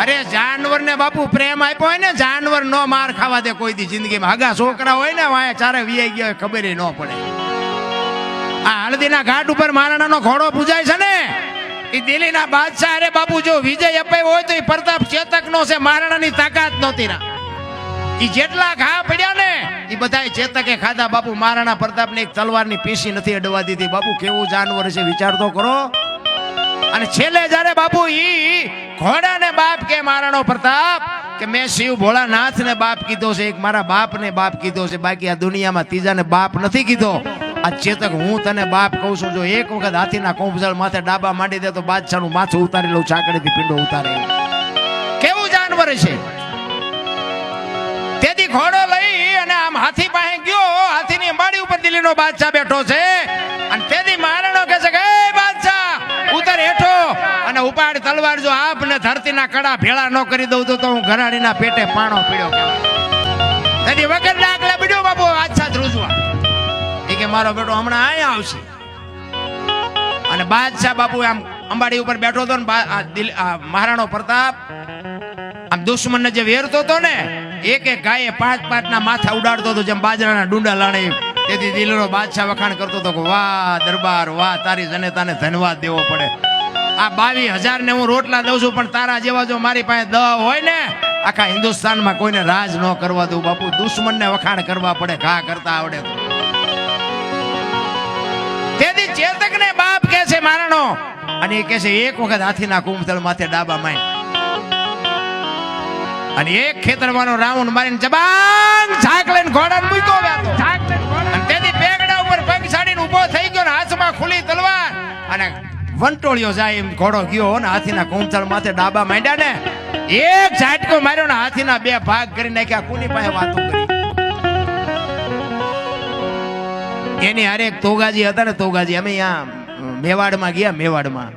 અરે જાનવર ને બાપુ પ્રેમ આપ્યો હોય ને, જાનવર નો માર ખાવા દે કોઈ દી જિંદગીમાં. હગા છોકરા હોય ને વાય ચારે વીઆઈ ગયા હોય ખબર ન પડે. આ હળદીના ઘાટ ઉપર મહારાણાનો ઘોડો પૂજાય છે ને, એ દિલ્હીના બાદશાહ. અરે બાપુ જો વિજય અપાયો હોય તો એ પ્રતાપ ચેતક નો છે, મહારાણાની તાકાત નહોતી ના. એ જેટલા ઘા પડ્યા ને એ બધા ચેતકે ખાધા બાપુ. મહારાણા પ્રતાપ ને એક તલવારની પીસી નથી અડવા દીધી. બાપુ કેવું જાનવર છે વિચાર તો કરો. અને છેલ્લે જયારે બાપુ ઈ ઘોડાને બાપ કે મહારાણો પ્રતાપ કે મેં શિવ ભોળાનાથ ને બાપ કીધો છે, એક મારા બાપ ને બાપ કીધો છે, બાકી આ દુનિયામાં ત્રીજાને બાપ નથી કીધો. આ ચેતક હું તને બાપ કહું છું, જો એક વખત હાથીના કોંભજળ માથે ડાબા માંડી દે તો બાદશાહનું માથું ઉતારી લઉં, ચાકડીથી પીંડો ઉતારે. કેવું જાનવર છે. તેથી ઘોડો લઈ અને આમ હાથી પાસે ગયો. હાથીની અંબાડી ઉપર દિલ્હીનો બાદશાહ બેઠો છે. અને તેથી મહારાણો કહે છે કે એ બાદશાહ ઉતર હેઠો અને ઉપાડ તલવાર. જો આપને ધરતીના કડા ભેળા ન કરી દઉં તો હું ઘરાડીના પેટે પાણો પીડ્યો કહેવાય. તેથી વગર ડાકલા પીડ્યો બાપુ બાદશાહ ધ્રુજવા. એ કે મારો બેટો હમણાં અહીંયા આવશે. અને બાદશાહ બાપુ આમ અંબાડી ઉપર બેઠો હતો ને, મહારાણો પ્રતાપ આમ દુશ્મનને જે વેરતો હતો ને, એક એક ગાયે 5-5 ના માથા ઉડાડતો હતો જેમ બાજરાના ડુંડા લાણે. તેથી દિલ્હીનો બાદશાહ વખાણ કરતો હતો કે વાહ દરબાર વાહ, તારી જનતાને ધન્યવાદ દેવો પડે. આ 22,000 ને હું રોટલા દઉં છું, પણ તારા જેવા જો મારી પાસે 10 હોય ને આખા હિન્દુસ્તાનમાં કોઈને રાજ ન કરવા દઉં. બાપુ દુશ્મનને વખાણ કરવા પડે, ઘા કરતા આવડે તો. તેથી ચેતકને બાપ કહે છે મહારાણો. અને એ કહે છે એક વખત હાથીના કુંભતળ માથે ડાબા માય અને એક ખેતરમાંનો રાઉન્ડ મારીને જબાંગ ઝાક લઈને ઘોડાને મૂક્યો વ્યાતો. અને તેથી પેગડા ઉપર પગ સાડીને ઊભો થઈ ગયો ને હાથમાં ખુલ્લી તલવાર અને વંટોળિયો જાય એમ ઘોડો ગયો ને હાથીના કુંભતળ માથે ડાબા માંડ્યા ને એક ઝાટકો માર્યો ને હાથીના 2 ભાગ કરી નાખ્યા. કોની પાસે વાતો કરી? એની હારે એક તોગાજી હતા ને, તોગાજી. અમે અહીંયા મેવાડમાં ગયા, મેવાડમાં.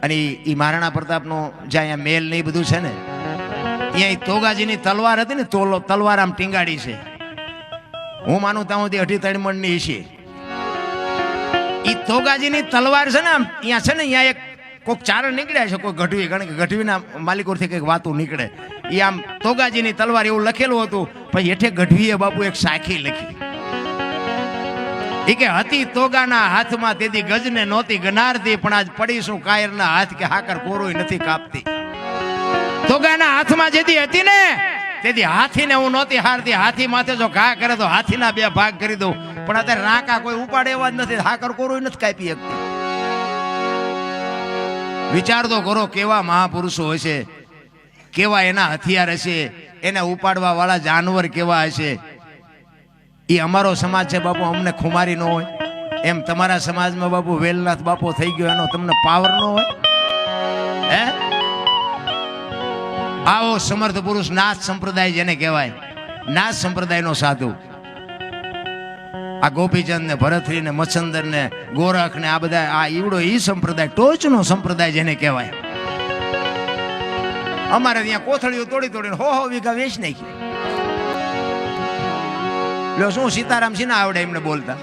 અને એ મહારાણા પ્રતાપનો જ્યાં અહીંયા મેલ ને બધું છે ને, અહીંયા તોગાજીની તલવાર હતી ને, તલવાર આમ ટીંગાડી છે. હું માનું ત્યાં સુધી 2.5 મણની છે. એ તોગાજીની તલવાર છે ને, આમ અહીંયા છે ને, અહીંયા એક કોઈક ચારણ નીકળ્યા છે, કોઈ ગઢવી. કારણ કે ગઢવીના માલિકોથી કંઈક વાતો નીકળે. એ આમ તોગાજીની તલવાર એવું લખેલું હતું. પછી હેઠે ગઢવીએ બાપુ એક સાખી લખી. એ કે હતી તોગાના હાથમાં તેથી ગજને નહોતી ગનારતી, પણ આજ પડીશું કાયરના હાથ કે હાકર કોરોય નથી કાપતી. તોગાના હાથમાં જેથી હતી ને તેથી હાથીને હું નહોતી હારતી. હાથી માથે જો ઘા કરે તો હાથીના 2 ભાગ કરી દઉં, પણ અત્યારે રાકા કોઈ ઉપાડે એવા જ નથી, હાકર કોરોય નથી કાપી શકતી. વિચાર તો કરો કેવા મહાપુરુષો હશે, કેવા એના હથિયાર હશે, એને ઉપાડવા વાળા જાનવર કેવા હશે. એ અમારો સમાજ છે બાપુ, અમને ખુમારી ન હોય એમ તમારા સમાજમાં બાપુ વેલનાથ બાપો થઈ ગયો, એનો તમને પાવર ન હોય? હે, આવો સમર્થ પુરુષ, નાથ સંપ્રદાય જેને કહેવાય, નાથ સંપ્રદાયનો સાધુ. આ ગોપીચંદ ને ભરતરી ને મચ્છંદર ને ગોરખ ને આ બધા આ ઈવડો ઈ સંપ્રદાય, ટોચનો સંપ્રદાય જેને કહેવાય. અમારે ત્યાં કોથળીઓ તોડી તોડીને 100 વીઘા વેચ નાખી. લો શું સીતારામ સિંહ આવડે એમને બોલતા?